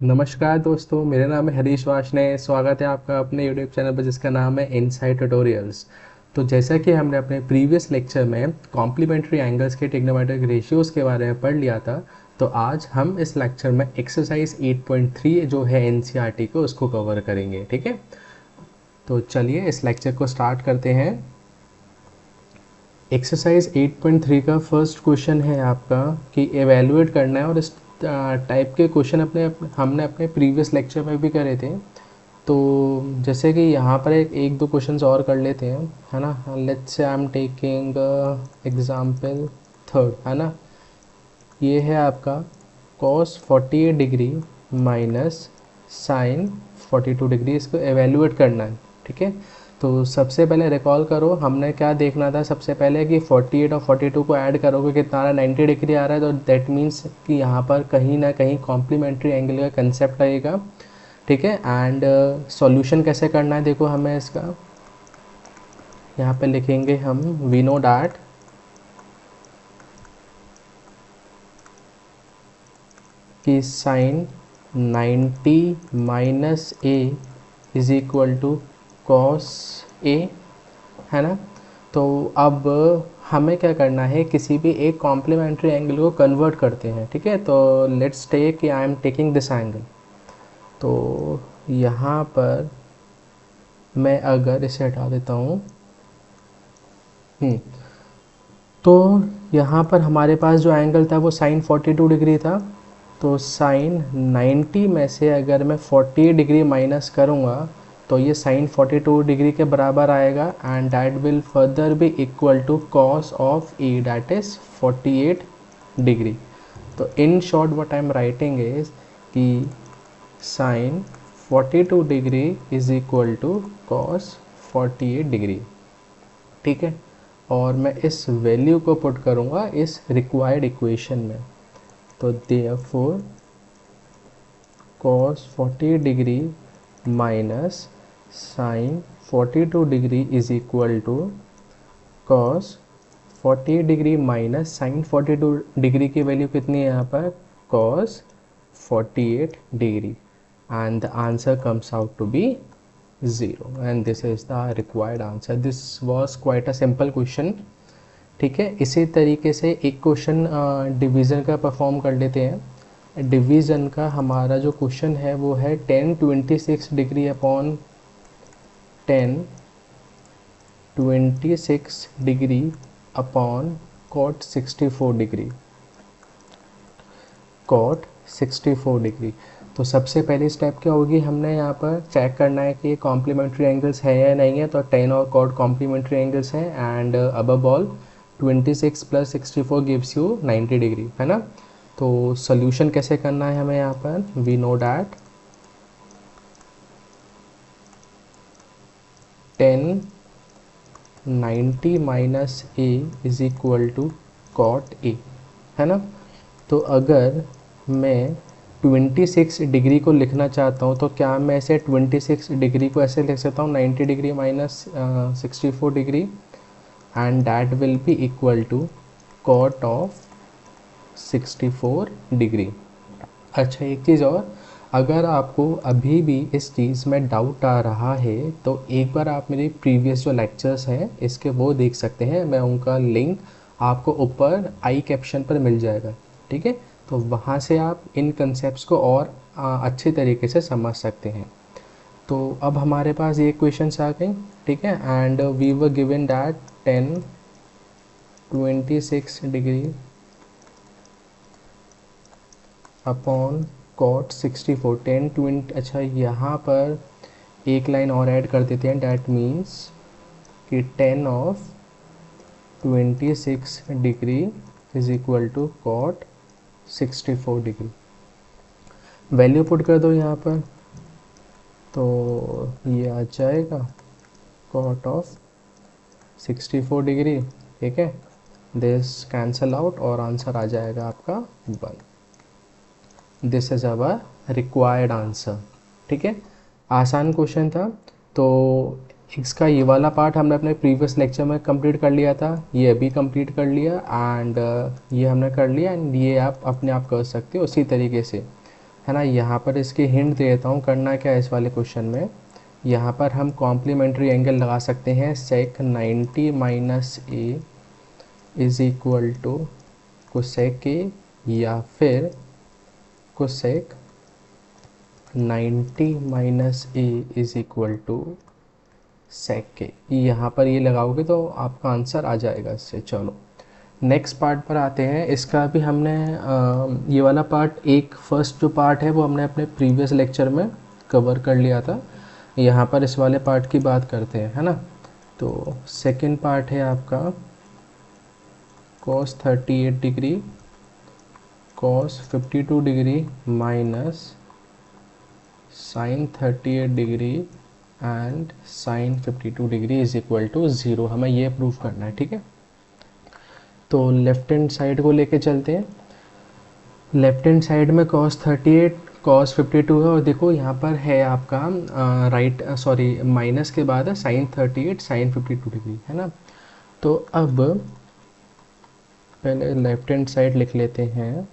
नमस्कार दोस्तों, मेरा नाम है हरीश वाशने। स्वागत है आपका अपने यूट्यूब चैनल पर जिसका नाम है इनसाइड ट्यूटोरियल्स। तो जैसा कि हमने अपने प्रीवियस लेक्चर में कॉम्प्लीमेंट्री एंगल्स के ट्रिग्नोमेट्रिक रेशियोज़ के बारे में पढ़ लिया था, तो आज हम इस लेक्चर में एक्सरसाइज 8.3 जो है एनसीईआरटी को उसको कवर करेंगे। ठीक है, तो चलिए इस लेक्चर को स्टार्ट करते हैं। एक्सरसाइज 8.3 का फर्स्ट क्वेश्चन है आपका कि एवेलुएट करना है, और इस टाइप के क्वेश्चन हमने अपने प्रीवियस लेक्चर में भी करे थे। तो जैसे कि यहाँ पर एक दो क्वेश्चंस और कर लेते हैं, है ना। Let's say I am taking example third, है ना। ये है आपका cos 48 degree minus sine 42 degree, इसको एवेलुएट करना है। ठीक है, तो सबसे पहले रिकॉल करो हमने क्या देखना था। सबसे पहले कि 48 और 42 को ऐड करोगे कितना आ रहा है, 90 डिग्री आ रहा है। तो दैट मीन्स कि यहाँ पर कहीं ना कहीं कॉम्प्लीमेंट्री एंगल का कंसेप्ट लगेगा। ठीक है, एंड सॉल्यूशन कैसे करना है देखो हमें इसका। यहाँ पे लिखेंगे हम वी नो डैट कि sine 90 minus A is equal to cos A, है ना। तो अब हमें क्या करना है, किसी भी एक कॉम्प्लीमेंट्री एंगल को कन्वर्ट करते हैं। ठीक है, तो लेट्स टेक कि आई एम टेकिंग दिस एंगल। तो यहाँ पर मैं अगर इसे हटा देता हूँ, तो यहाँ पर हमारे पास जो एंगल था वो साइन 42 डिग्री था। तो साइन 90 में से अगर मैं 48 डिग्री माइनस करूँगा तो ये साइन 42 डिग्री के बराबर आएगा, and that will further be equal to cos of A, that is 48 degree. तो in short what I am writing is कि sine 42 degree is equal to cos 48 degree. ठीक है, और मैं इस वैल्यू को पुट करूँगा इस रिक्वायर्ड इक्वेशन में। तो therefore cos 40 degree minus sine 42 degree is equal to cos 48 degree minus sine 42 degree की वैल्यू कितनी है यहाँ पर, cos 48 degree, and the answer comes out to be 0, and this is the required answer. This was quite a simple question. ठीक है, इसी तरीके से एक क्वेश्चन डिवीज़न का परफॉर्म कर लेते हैं। डिवीज़न का हमारा जो क्वेश्चन है वो है 1026 degree upon 1026 degree upon cot 64 degree, cot 64 degree. तो सबसे पहली स्टेप क्या होगी, हमने यहाँ पर चेक करना है कि ये कॉम्प्लीमेंट्री एंगल्स है या नहीं है। तो 10 और कॉट कॉम्प्लीमेंट्री एंगल्स हैं, and above all 26 plus 64 gives you 90 degree, है ना। तो सोल्यूशन कैसे करना है हमें यहाँ पर, we know that 10 90 minus A is equal to cot A, है ना। तो अगर मैं 26 डिग्री को लिखना चाहता हूँ तो क्या मैं ऐसे 26 डिग्री को ऐसे लिख सकता हूँ 90 degree minus 64 degree, and that will be equal to cot of 64 degree. अच्छा, एक चीज़ और, अगर आपको अभी भी इस चीज़ में डाउट आ रहा है तो एक बार आप मेरे प्रीवियस जो लेक्चर्स हैं इसके वो देख सकते हैं। मैं उनका लिंक आपको ऊपर आई कैप्शन पर मिल जाएगा। ठीक है, तो वहाँ से आप इन कंसेप्ट्स को और अच्छे तरीके से समझ सकते हैं। तो अब हमारे पास ये क्वेश्चंस आ गए। ठीक है, and we were given that 1026 degree upon cot 64 10 20। अच्छा, यहाँ पर एक लाइन और ऐड कर देते हैं, डैट मीन्स कि 10 of 26 degree is equal to cot 64 degree. Value put कर दो यहाँ पर, तो ये आ जाएगा कॉट ऑफ 64 डिग्री। ठीक है, दिस कैंसल आउट और आंसर आ जाएगा आपका 1। This is our required answer. ठीक है, आसान क्वेश्चन था। तो इसका ये वाला पार्ट हमने अपने प्रीवियस लेक्चर में कंप्लीट कर लिया था, ये अभी कंप्लीट कर लिया, एंड ये हमने कर लिया, एंड ये आप अपने आप कर सकते हो उसी तरीके से, है ना। यहाँ पर इसकी हिंट दे देता हूँ, करना क्या है इस वाले क्वेश्चन में, यहाँ पर हम कॉम्प्लीमेंट्री एंगल लगा सकते हैं sec 90 minus A is equal to cosec A, या फिर cosec 90 minus A is equal to sec के। यहाँ पर ये लगाओगे तो आपका आंसर आ जाएगा इससे। चलो नेक्स्ट पार्ट पर आते हैं। इसका भी हमने ये वाला पार्ट, एक फर्स्ट जो पार्ट है वो हमने अपने प्रीवियस लेक्चर में कवर कर लिया था। यहाँ पर इस वाले पार्ट की बात करते हैं, है ना। तो सेकंड पार्ट है आपका cos 38 degree cos 52 degree minus sin 38 degree and sin 52 degree is equal to 0। हमें ये प्रूव करना है, ठीक है। तो लेफ्ट हैंड साइड को लेके चलते हैं। लेफ्ट हैंड साइड में cos 38 cos 52 है, और देखो यहाँ पर है आपका माइनस के बाद है sin 38 sin 52 डिग्री, है ना। तो अब पहले लेफ्ट हैंड साइड लिख लेते हैं,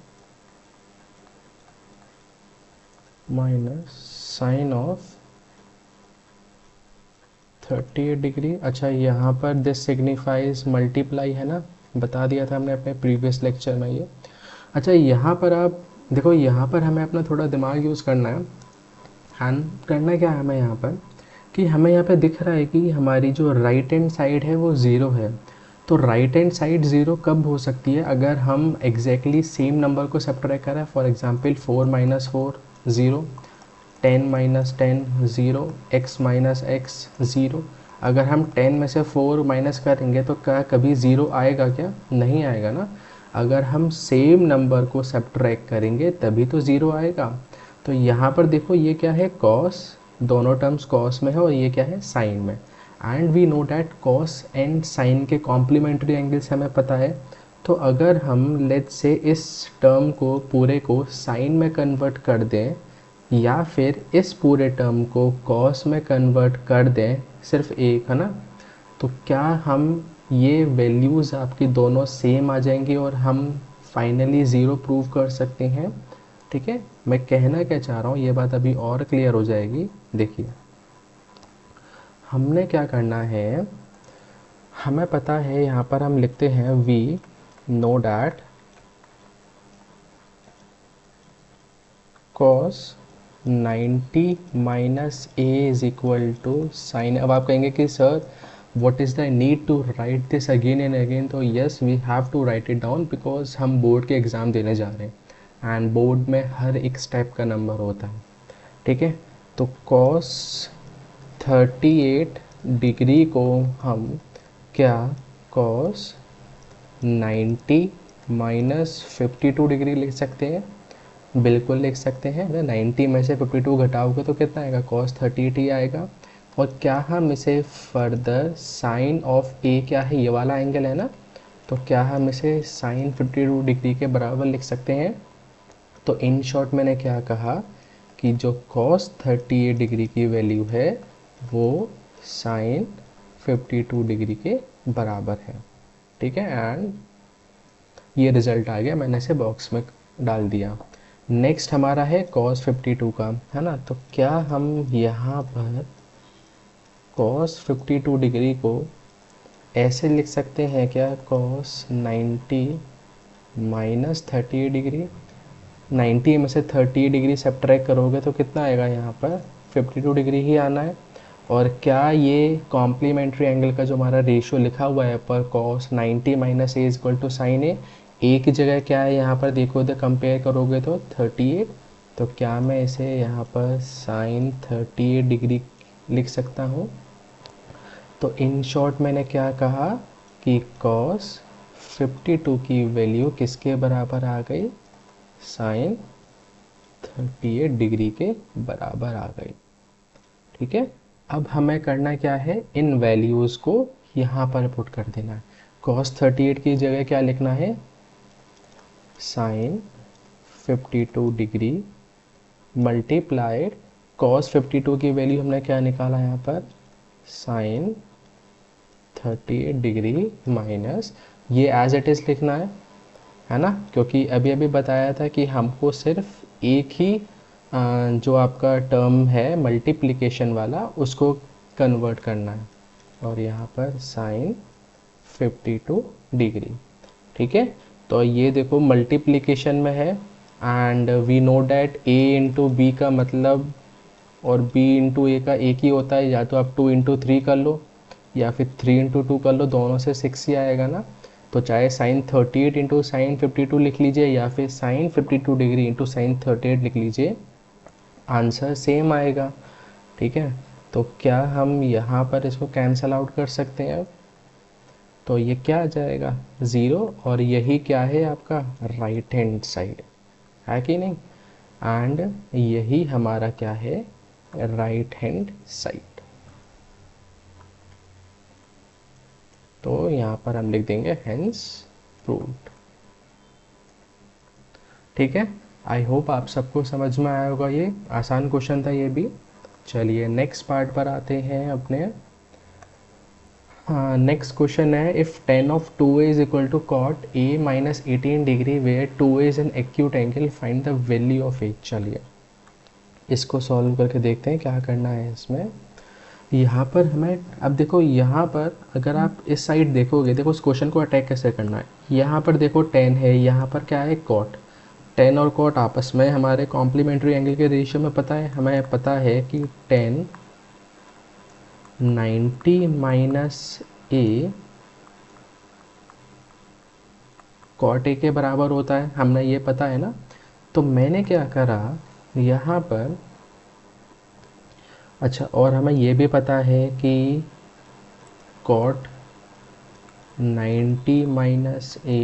माइनस साइन ऑफ 38 डिग्री। अच्छा, यहाँ पर दिस सिग्निफाइज मल्टीप्लाई, है ना, बता दिया था हमने अपने प्रीवियस लेक्चर में ये। अच्छा, यहाँ पर आप देखो, यहाँ पर हमें अपना थोड़ा दिमाग यूज़ करना है। करना क्या है हमें यहाँ पर, कि हमें यहाँ पे दिख रहा है कि हमारी जो राइट हैंड साइड है वो ज़ीरो है। तो राइट हैंड साइड ज़ीरो कब हो सकती है, अगर हम एग्जैक्टली सेम नंबर को सब्ट्रैक्ट करें। For example 4 minus 4 zero, 10 minus 10 zero, x minus x zero. अगर हम 10 में से 4 माइनस करेंगे तो क्या कभी ज़ीरो आएगा क्या? नहीं आएगा ना। अगर हम सेम नंबर को सब्ट्रैक्ट करेंगे तभी तो ज़ीरो आएगा। तो यहाँ पर देखो, ये क्या है, कॉस, दोनों टर्म्स कॉस में है, और ये क्या है, साइन में। And we know that cos and sine के कॉम्प्लीमेंट्री एंगल्स हमें पता है। तो अगर हम लेट्स से इस टर्म को पूरे को साइन में कन्वर्ट कर दें, या फिर इस पूरे टर्म को कॉस में कन्वर्ट कर दें, सिर्फ एक, है ना, तो क्या हम ये वैल्यूज़ आपकी दोनों सेम आ जाएंगी और हम फाइनली ज़ीरो प्रूव कर सकते हैं। ठीक है, मैं कहना क्या चाह रहा हूँ ये बात अभी और क्लियर हो जाएगी। देखिए, हमने क्या करना है, हमें पता है, यहाँ पर हम लिखते हैं we know that cos 90 minus A is equal to sine. अब आप कहेंगे कि sir what is the need to write this again and again. तो yes, we have to write it down because हम बोर्ड के एग्ज़ाम देने जा रहे हैं एंड बोर्ड में हर एक स्टेप का नंबर होता है। ठीक है, तो cos 38 डिग्री को हम क्या cos 90 माइनस 52 डिग्री लिख सकते हैं? बिल्कुल लिख सकते हैं ना। 90 में से 52 घटाओगे तो कितना आएगा, cos 38 ही आएगा। और क्या हम इसे फर्दर साइन ऑफ ए, क्या है, ये वाला एंगल है ना, तो क्या हम इसे साइन 52 डिग्री के बराबर लिख सकते हैं। तो इन शॉर्ट मैंने क्या कहा कि जो cos 38 डिग्री की वैल्यू है वो साइन 52 डिग्री के बराबर है। ठीक है, एंड ये रिज़ल्ट आ गया, मैंने इसे बॉक्स में डाल दिया। नेक्स्ट हमारा है cos 52 का, है ना। तो क्या हम यहाँ पर cos 52 डिग्री को ऐसे लिख सकते हैं क्या, cos 90 माइनस 38 डिग्री। 90 में से 30 डिग्री सब्ट्रैक्ट करोगे तो कितना आएगा, यहाँ पर 52 डिग्री ही आना है। और क्या ये कॉम्प्लीमेंट्री एंगल का जो हमारा रेशियो लिखा हुआ है पर cos 90 minus A equal to sine A की जगह क्या है, यहाँ पर देखो तो कंपेयर करोगे तो 38। तो क्या मैं इसे यहाँ पर साइन 38 डिग्री लिख सकता हूँ। तो इन शॉर्ट मैंने क्या कहा कि cos 52 की वैल्यू किसके बराबर आ गई, साइन 38 डिग्री के बराबर आ गई। ठीक है, अब हमें करना क्या है, इन वैल्यूज़ को यहाँ पर पुट कर देना है। cos 38 की जगह क्या लिखना है, साइन 52 डिग्री मल्टीप्लाइड cos 52 की वैल्यू हमने क्या निकाला यहाँ पर, साइन 38 डिग्री माइनस, ये एज इट इज़ लिखना है ना, क्योंकि अभी अभी बताया था कि हमको सिर्फ एक ही जो आपका टर्म है मल्टीप्लिकेशन वाला उसको कन्वर्ट करना है, और यहाँ पर साइन 52 डिग्री। ठीक है, तो ये देखो मल्टीप्लिकेशन में है, and we know that a into B का मतलब और b इंटू ए का एक ही होता है, या तो आप 2 इंटू 3 कर लो या फिर 3 इंटू 2 कर लो, दोनों से 6 ही आएगा ना। तो चाहे साइन 38 इंटू साइन 52 लिख लीजिए या फिर साइन 52 डिग्री इंटू साइन 38 लिख लीजिए, आंसर सेम आएगा। ठीक है, तो क्या हम यहाँ पर इसको कैंसल आउट कर सकते हैं? तो ये क्या आ जाएगा, ज़ीरो, और यही क्या है आपका राइट हैंड साइड, है कि नहीं? एंड यही हमारा क्या है, राइट हैंड साइड। तो यहाँ पर हम लिख देंगे हेंस प्रूव्ड। ठीक है, आई होप आप सबको समझ में आया होगा, ये आसान क्वेश्चन था ये भी। चलिए नेक्स्ट पार्ट पर आते हैं अपने। हाँ, नेक्स्ट क्वेश्चन है, if tan of 2a is equal to cot a minus 18 degree where 2a is an acute angle, find the value of a। चलिए इसको सॉल्व करके देखते हैं क्या करना है इसमें। यहाँ पर हमें, अब देखो यहाँ पर अगर आप इस साइड देखोगे, देखो इस क्वेश्चन को अटैक कैसे करना है। यहाँ पर देखो tan है, यहाँ पर क्या है कॉट। tan और कॉट आपस में हमारे कॉम्प्लीमेंट्री एंगल के रेशियो में पता है, हमें पता है कि tan 90 minus A cot A के बराबर होता है, हमने ये पता है ना। तो मैंने क्या करा यहाँ पर, अच्छा, और हमें ये भी पता है कि कॉट 90 माइनस ए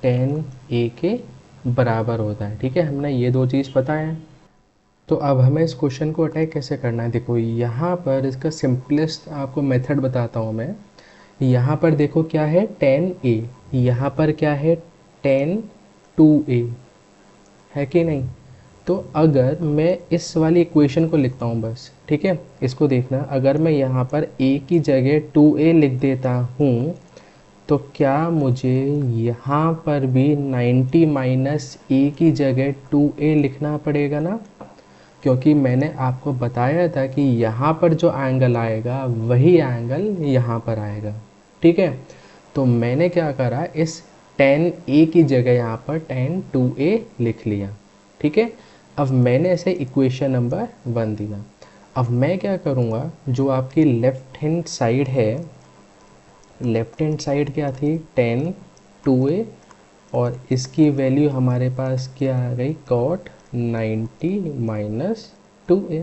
tan ए के बराबर होता है। ठीक है, हमने ये दो चीज़ पता है। तो अब हमें इस क्वेश्चन को अटैक कैसे करना है, देखो यहाँ पर इसका सिंपलेस्ट आपको मेथड बताता हूँ मैं। यहाँ पर देखो क्या है tan a, यहाँ पर क्या है tan 2a, है कि नहीं? तो अगर मैं इस वाली इक्वेशन को लिखता हूँ बस, ठीक है, इसको देखना, अगर मैं यहाँ पर a की जगह 2a लिख देता हूँ तो क्या मुझे यहाँ पर भी 90 माइनस ए की जगह 2a लिखना पड़ेगा ना? क्योंकि मैंने आपको बताया था कि यहाँ पर जो एंगल आएगा वही एंगल यहाँ पर आएगा। ठीक है, तो मैंने क्या करा, इस tan a की जगह यहाँ पर tan 2a लिख लिया। ठीक है, अब मैंने इसे इक्वेशन नंबर 1 दिया। अब मैं क्या करूँगा, जो आपकी लेफ्ट हैंड साइड है, लेफ्ट हैंड साइड क्या थी tan 2a, और इसकी वैल्यू हमारे पास क्या आ गई cot 90 माइनस 2a।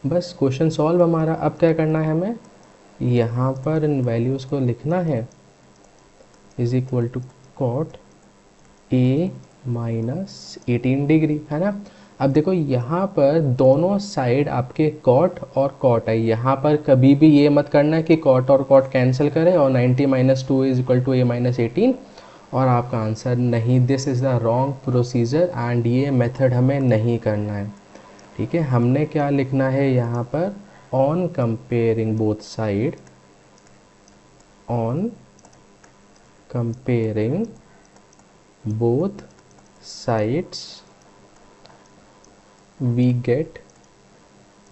बस क्वेश्चन सॉल्व हमारा। अब क्या करना है, हमें यहाँ पर इन वैल्यूज़ को लिखना है, is equal to cot a minus 18 degree, है ना। अब देखो यहाँ पर दोनों साइड आपके कॉट और कॉट है, यहाँ पर कभी भी ये मत करना कि कॉट और कॉट कैंसिल करें और 90 minus 2 is equal to a minus 18 और आपका आंसर नहीं। This is the wrong procedure and ये मेथड हमें नहीं करना है। ठीक है, हमने क्या लिखना है यहाँ पर, on comparing both side, on comparing both sides we get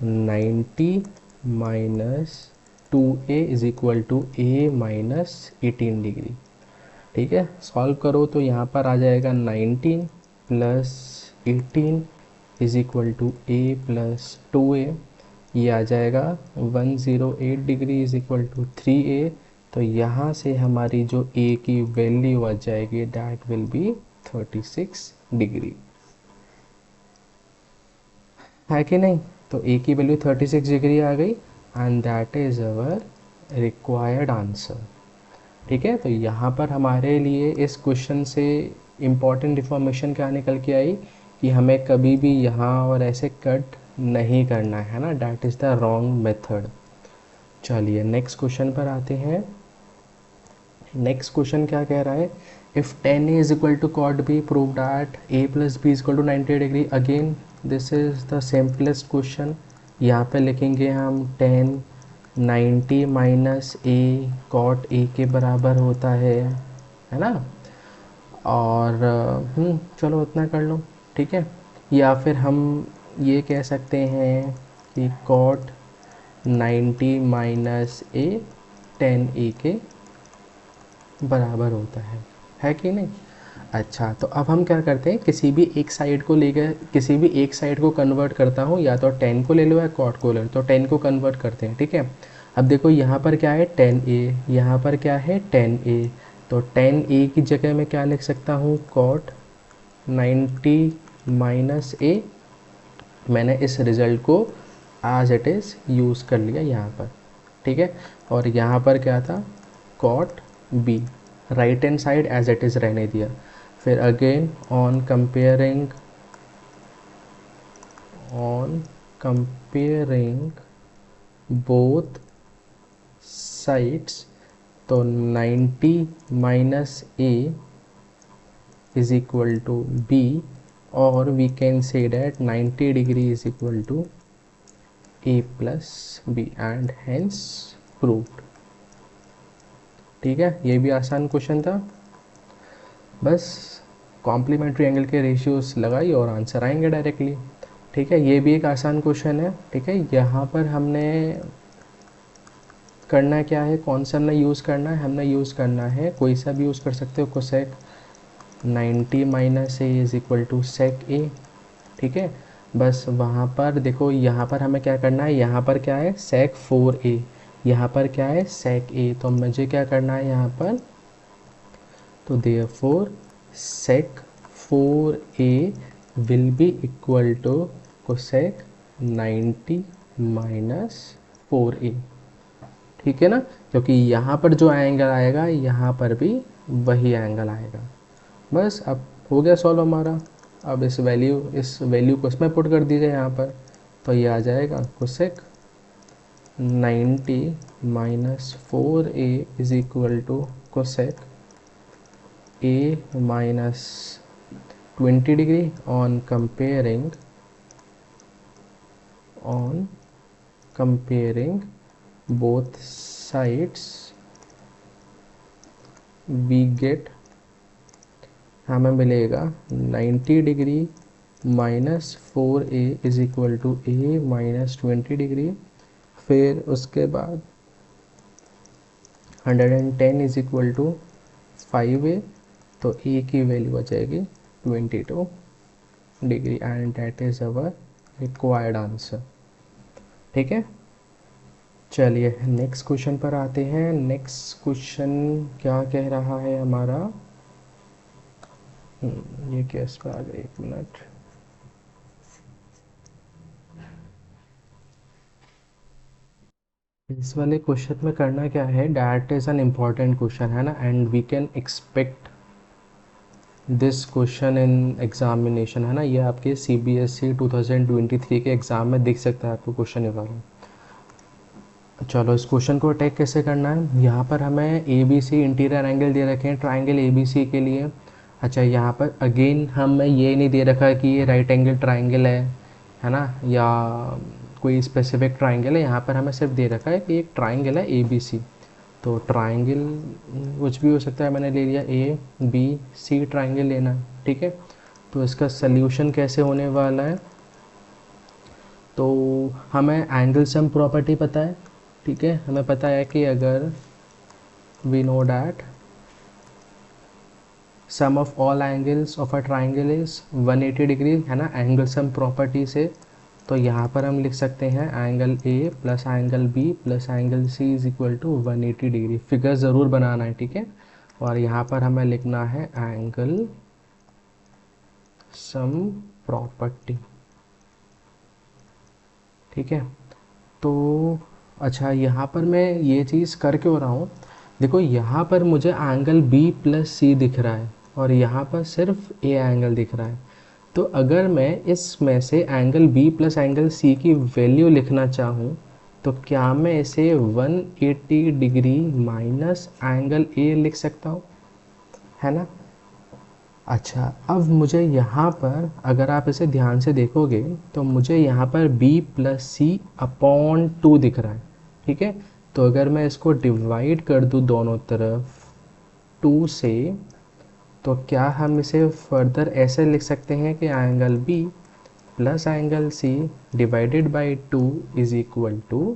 90 minus 2a is equal to a minus 18 degree. ठीक है, सॉल्व करो तो यहाँ पर आ जाएगा 19 plus 18 is equal to a plus 2a, ये आ जाएगा 108 degree is equal to 3a। तो यहाँ से हमारी जो a की वैल्यू आ जाएगी दैट विल बी 36 डिग्री, है कि नहीं? तो a की वैल्यू 36 डिग्री आ गई and that is our required answer. ठीक है, तो यहाँ पर हमारे लिए इस क्वेश्चन से इम्पॉर्टेंट इन्फॉर्मेशन क्या निकल के आई कि हमें कभी भी यहाँ और ऐसे कट नहीं करना है ना, that is the wrong method. चलिए नेक्स्ट क्वेश्चन पर आते हैं। नेक्स्ट क्वेश्चन क्या कह रहा है, if tan a is equal to cot b prove that a plus B is equal to 90 degree. Again this is the simplest question. यहाँ पे लिखेंगे हम tan 90 minus a cot a के बराबर होता है ना। और चलो इतना कर लो। ठीक है, या फिर हम ये कह सकते हैं कि cot 90 माइनस ए 10 ए के बराबर होता है कि नहीं। अच्छा, तो अब हम क्या करते हैं, किसी भी एक साइड को लेकर किसी भी एक साइड को कन्वर्ट करता हूँ, या तो 10 को ले लो या कॉट को ले लो। तो 10 को कन्वर्ट करते हैं, ठीक है। अब देखो यहाँ पर क्या है 10a, यहाँ पर क्या है 10a, तो 10a की जगह मैं क्या लिख सकता हूँ, कॉट 90 माइनस ए। मैंने इस रिज़ल्ट को एज इट इज़ यूज़ कर लिया यहाँ पर, ठीक है। और यहाँ पर क्या था, cot B, right hand side as it is रहने दिया। फिर again on comparing both sides, तो 90 minus A is equal to B, और we can say that 90 degree is equal to A plus B and hence proved. ठीक है, ये भी आसान क्वेश्चन था, बस कॉम्प्लीमेंट्री एंगल के रेशियोज लगाई और आंसर आएंगे डायरेक्टली। ठीक है, ये भी एक आसान क्वेश्चन है। ठीक है, यहाँ पर हमने करना क्या है, कौन सा हमने यूज़ करना है, हमने यूज़ करना है, कोई सा भी यूज़ कर सकते हो, cosec 90 minus A is equal to sec A. ठीक है, बस वहाँ पर देखो, यहाँ पर हमें क्या करना है, यहाँ पर क्या है सेक 4a, यहाँ पर क्या है सेक a, तो मुझे क्या करना है यहाँ पर, तो therefore sec 4a will be equal to cosec 90 minus 4a। ठीक है ना, क्योंकि यहाँ पर जो एंगल आएगा यहाँ पर भी वही एंगल आएगा। बस अब हो गया सॉल्व हमारा। अब इस वैल्यू को इसमें पुट कर दीजिए यहाँ पर, तो ये आ जाएगा cosec 90 minus 4a is equal to cosec a minus 20 degree on comparing both sides, we get, हमें मिलेगा 90 degree minus 4a is equal to a minus 20 degree, फिर उसके बाद 110 इज इक्वल टू 5a, तो ए की वैल्यू आ जाएगी 22 degree and that is our required answer. ठीक है, चलिए नेक्स्ट क्वेश्चन पर आते हैं। नेक्स्ट क्वेश्चन क्या कह रहा है हमारा, ये केस पे आ गया, एक मिनट। इस वाले क्वेश्चन में करना क्या है, that is an important question है ना, and we can expect this question in examination है ना। ये आपके CBSE 2023 के एग्ज़ाम में दिख सकता है आपको क्वेश्चन ये वाला। चलो इस क्वेश्चन को अटैक कैसे करना है, यहाँ पर हमें ABC इंटीरियर एंगल दे रखे हैं ट्राइंगल ABC के लिए। अच्छा, यहाँ पर अगेन हमें ये नहीं दे रखा कि ये राइट एंगल ट्राइंगल है ना, या कोई स्पेसिफिक ट्राइंगल है। यहाँ पर हमें सिर्फ दे रखा है कि एक ट्राइंगल है ABC, तो ट्राइंगल कुछ भी हो सकता है, मैंने ले लिया ABC ट्राइंगल लेना है। ठीक है, तो इसका सल्यूशन कैसे होने वाला है, तो हमें एंगल सम प्रॉपर्टी पता है। ठीक है, हमें पता है कि अगर we know that sum of all angles of a triangle is 180 degree है ना, एंगल सम प्रॉपर्टी से। तो यहाँ पर हम लिख सकते हैं angle A plus angle B plus angle C is equal to 180 degree. Figure ज़रूर बनाना है, ठीक है। और यहाँ पर हमें लिखना है एंगल सम प्रॉपर्टी। ठीक है, तो अच्छा यहाँ पर मैं ये चीज़ कर क्यों रहा हूँ, देखो यहाँ पर मुझे एंगल B प्लस C दिख रहा है और यहाँ पर सिर्फ A एंगल दिख रहा है। तो अगर मैं इसमें से angle B plus angle C की वैल्यू लिखना चाहूँ, तो क्या मैं इसे 180 डिग्री माइनस एंगल A लिख सकता हूँ, है ना। अच्छा, अब मुझे यहाँ पर अगर आप इसे ध्यान से देखोगे तो मुझे यहाँ पर B प्लस C अपॉन 2 दिख रहा है। ठीक है, तो अगर मैं इसको डिवाइड कर दूँ दोनों तरफ 2 से, तो क्या हम इसे फर्दर ऐसे लिख सकते हैं कि angle B plus angle C divided by 2 is equal to,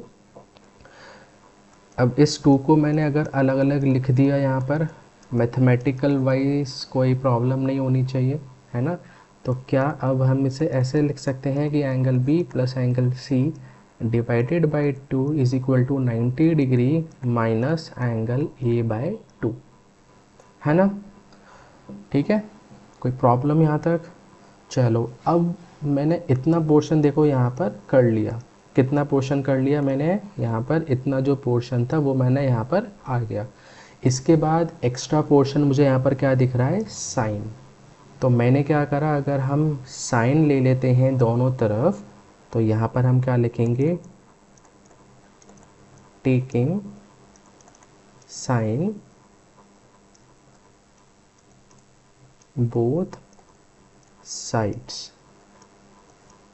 अब इस 2 को मैंने अगर अलग अलग लिख दिया यहाँ पर, मैथमेटिकल वाइज कोई प्रॉब्लम नहीं होनी चाहिए, है ना। तो क्या अब हम इसे ऐसे लिख सकते हैं कि angle B plus angle C divided by 2 is equal to 90 degree minus angle A by 2, है ना। ठीक है, कोई प्रॉब्लम यहाँ तक। चलो अब मैंने इतना पोर्शन देखो यहाँ पर कर लिया, कितना पोर्शन कर लिया मैंने यहाँ पर, इतना जो पोर्शन था वो मैंने यहाँ पर आ गया। इसके बाद एक्स्ट्रा पोर्शन मुझे यहाँ पर क्या दिख रहा है, साइन। तो मैंने क्या करा, अगर हम साइन ले लेते हैं दोनों तरफ, तो यहाँ पर हम क्या लिखेंगे, टेकिंग साइन बोथ साइड्स।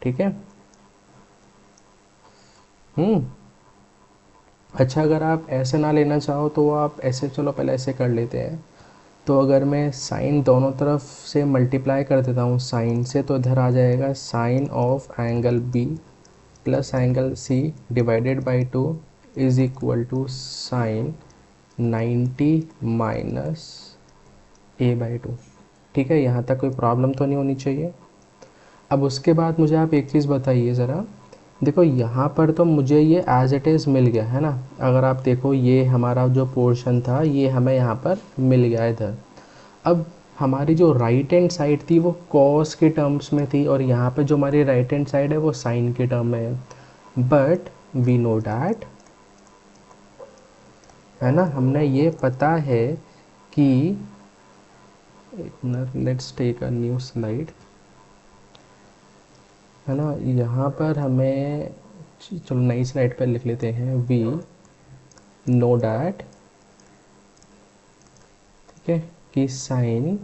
ठीक है। अच्छा, अगर आप ऐसे ना लेना चाहो तो आप ऐसे, चलो पहले ऐसे कर लेते हैं। तो अगर मैं साइन दोनों तरफ से मल्टीप्लाई कर देता हूँ साइन से, तो इधर आ जाएगा sine of angle B plus angle C divided by 2 is equal to sine 90 minus A by 2। ठीक है, यहाँ तक कोई प्रॉब्लम तो नहीं होनी चाहिए। अब उसके बाद मुझे आप एक चीज़ बताइए ज़रा, देखो यहाँ पर तो मुझे ये एज इट इज़ मिल गया, है ना। अगर आप देखो ये हमारा जो पोर्शन था ये हमें यहाँ पर मिल गया इधर। अब हमारी जो राइट हैंड साइड थी वो कॉस के टर्म्स में थी, और यहाँ पे जो हमारी राइट हैंड साइड है वो साइन के टर्म में है। बट वी नो डैट, है ना, हमने ये पता है कि, let's take a new slide, है ना। यहाँ पर हमें, चलो नई स्लाइड पर लिख लेते हैं, वी नो डैट, ठीक है, कि sine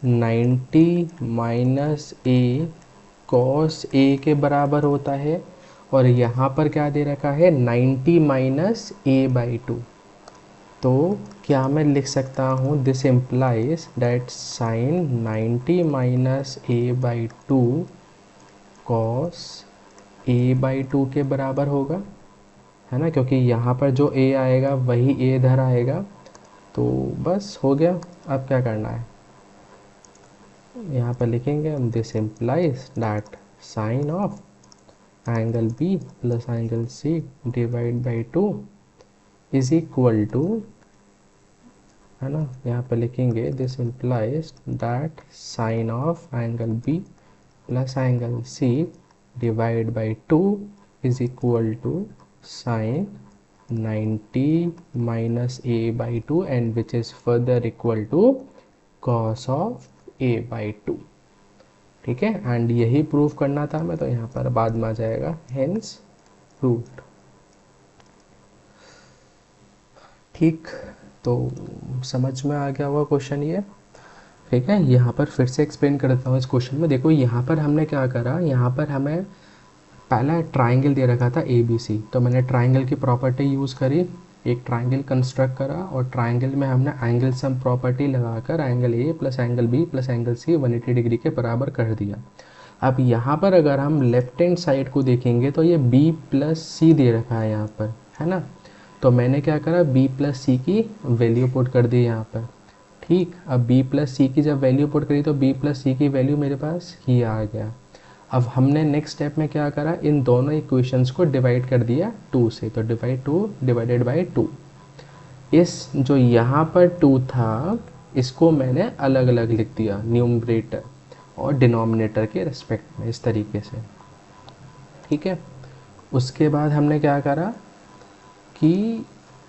90 minus A cos A के बराबर होता है, और यहाँ पर क्या दे रखा है, 90 माइनस ए बाई 2। तो क्या मैं लिख सकता हूँ, this implies that sine 90 minus A by 2 cos A by 2 के बराबर होगा, है ना, क्योंकि यहाँ पर जो ए आएगा वही ए इधर आएगा। तो बस हो गया। अब क्या करना है, यहाँ पर लिखेंगे हम, this implies that sine of angle B plus angle C divide by 2 is equal to, है ना, यहाँ पर लिखेंगे this implies that sine of angle B plus angle C divide by 2 is equal to sine 90 minus A by 2 and which is further equal to cos of A by 2। ठीक है, and यही prove करना था हमें, तो यहाँ पर बाद में आ जाएगा हेंस प्रूव्ड। ठीक, तो समझ में आ गया होगा क्वेश्चन ये। ठीक है, यहाँ पर फिर से एक्सप्लेन कर देता हूँ इस क्वेश्चन में। देखो यहाँ पर हमने क्या करा, यहाँ पर हमें पहला ट्राइंगल दे रखा था ए बी सी, तो मैंने ट्राइंगल की प्रॉपर्टी यूज़ करी, एक ट्राइंगल कंस्ट्रक्ट करा, और ट्राइंगल में हमने एंगल सम प्रॉपर्टी लगाकर angle A plus angle B plus angle C 180 degree के बराबर कर दिया। अब यहाँ पर अगर हम लेफ्ट हैंड साइड को देखेंगे तो ये बी प्लस सी दे रखा है यहाँ पर, है ना। तो मैंने क्या करा, बी प्लस सी की वैल्यू पुट कर दी यहाँ पर। ठीक, अब बी प्लस सी की जब वैल्यू पुट करी तो बी प्लस सी की वैल्यू मेरे पास ये आ गया। अब हमने नेक्स्ट स्टेप में क्या करा, इन दोनों इक्वेशंस को डिवाइड कर दिया 2 से, तो डिवाइडेड बाई 2। इस जो यहाँ पर 2 था इसको मैंने अलग अलग लिख दिया न्यूमरेटर और डिनोमिनेटर के रिस्पेक्ट में, इस तरीके से। ठीक है, उसके बाद हमने क्या करा कि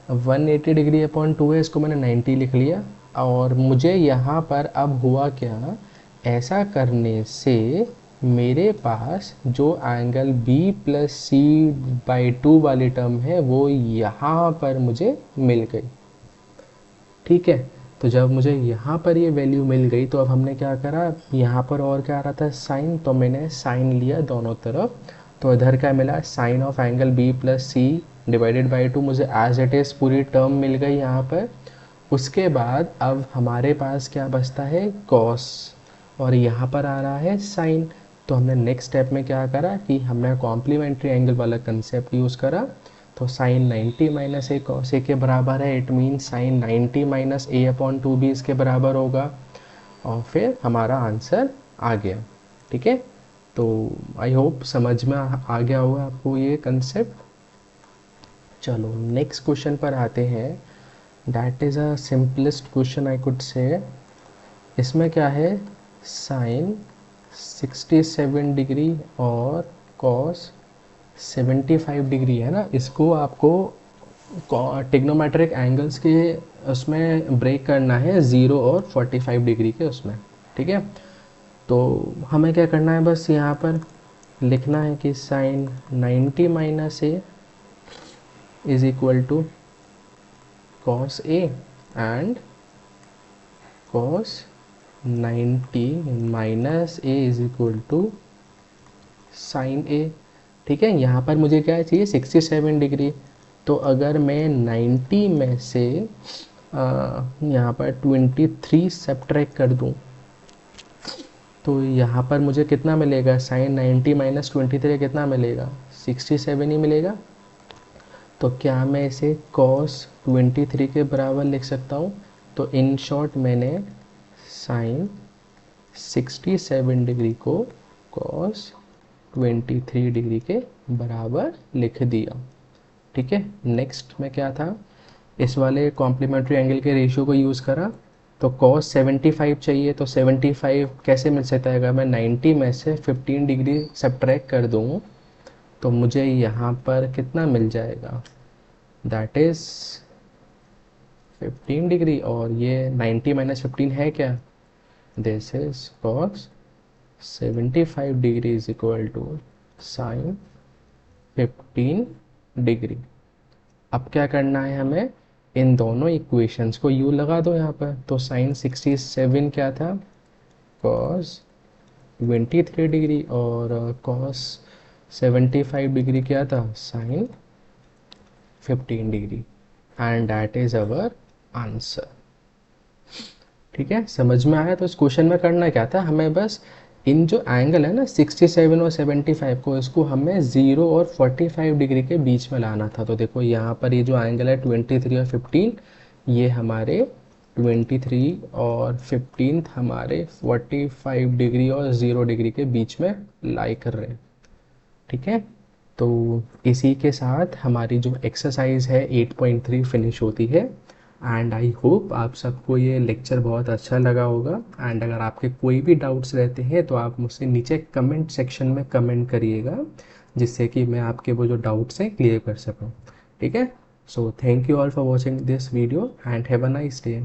180 डिग्री अपॉन 2 है, इसको मैंने 90 लिख लिया। और मुझे यहाँ पर अब हुआ क्या, ऐसा करने से मेरे पास जो angle B plus C by 2 वाली टर्म है वो यहाँ पर मुझे मिल गई। ठीक है, तो जब मुझे यहाँ पर ये वैल्यू मिल गई तो अब हमने क्या करा, यहाँ पर और क्या आ रहा था, साइन, तो मैंने साइन लिया दोनों तरफ। तो इधर क्या मिला, sine of angle B plus C divided by 2, मुझे एज इट इज़ पूरी टर्म मिल गई यहाँ पर। उसके बाद अब हमारे पास क्या बचता है, कॉस, और यहाँ पर आ रहा है साइन। तो हमने नेक्स्ट स्टेप में क्या करा कि हमने कॉम्प्लीमेंट्री एंगल वाला कंसेप्ट यूज़ करा। तो sign 90 minus A cos A के बराबर है, it mean sine 90 minus A upon 2 भी इसके बराबर होगा, और फिर हमारा आंसर आ गया। ठीक है, तो आई होप समझ में आ गया होगा आपको ये कंसेप्ट। चलो नेक्स्ट क्वेश्चन पर आते हैं। That is a simplest question I could say. इसमें क्या है, साइन 67 डिग्री और कॉस 75 डिग्री है ना, इसको आपको टिग्नोमेट्रिक एंगल्स के उसमें ब्रेक करना है 0 और 45 डिग्री के उसमें। ठीक है, तो हमें क्या करना है, बस यहाँ पर लिखना है कि sine 90 minus A is equal to cos A and cos 90 minus A is equal to sine A. ठीक है, यहाँ पर मुझे क्या चाहिए 67 डिग्री। तो अगर मैं 90 में से यहाँ पर 23 सब्ट्रैक्ट कर दूँ तो यहाँ पर मुझे कितना मिलेगा, साइन 90 माइनस 23 कितना मिलेगा, 67 ही मिलेगा। तो क्या मैं इसे कॉस 23 के बराबर लिख सकता हूँ। तो इन शॉर्ट मैंने साइन 67 डिग्री को कॉस 23 डिग्री के बराबर लिख दिया। ठीक है, नेक्स्ट में क्या था, इस वाले कॉम्प्लीमेंट्री एंगल के रेशियो को यूज़ करा। तो कॉस 75 चाहिए, तो 75 कैसे मिल सकता है, अगर मैं 90 में से 15 डिग्री सब्ट्रैक्ट कर दूँ तो मुझे यहाँ पर कितना मिल जाएगा, दैट इज़ 15 डिग्री, और ये 90 माइनस 15 है क्या, this is cos 75 degree is equal to sine 15 degree. अब क्या करना है हमें, इन दोनों इक्वेशंस को यू लगा दो यहाँ पर। तो साइन 67 क्या था, कॉस 23 डिग्री, और कॉस 75 डिग्री क्या था, sine 15 degree, and that is our answer. ठीक है, समझ में आया। तो इस क्वेश्चन में करना क्या था, हमें बस इन जो एंगल है ना 67 और 75 को, इसको हमें 0 और 45 डिग्री के बीच में लाना था। तो देखो यहाँ पर ये जो एंगल है 23 और 15, ये हमारे 23 और 15 हमारे 45 डिग्री और 0 डिग्री के बीच में लाई कर रहे हैं। ठीक है, तो इसी के साथ हमारी जो एक्सरसाइज है 8.3 फिनिश होती है। एंड आई होप आप सबको ये लेक्चर बहुत अच्छा लगा होगा। एंड अगर आपके कोई भी डाउट्स रहते हैं तो आप मुझसे नीचे कमेंट सेक्शन में कमेंट करिएगा, जिससे कि मैं आपके वो जो डाउट्स हैं क्लियर कर सकूं। ठीक है, so thank you all for watching this video and have a nice day.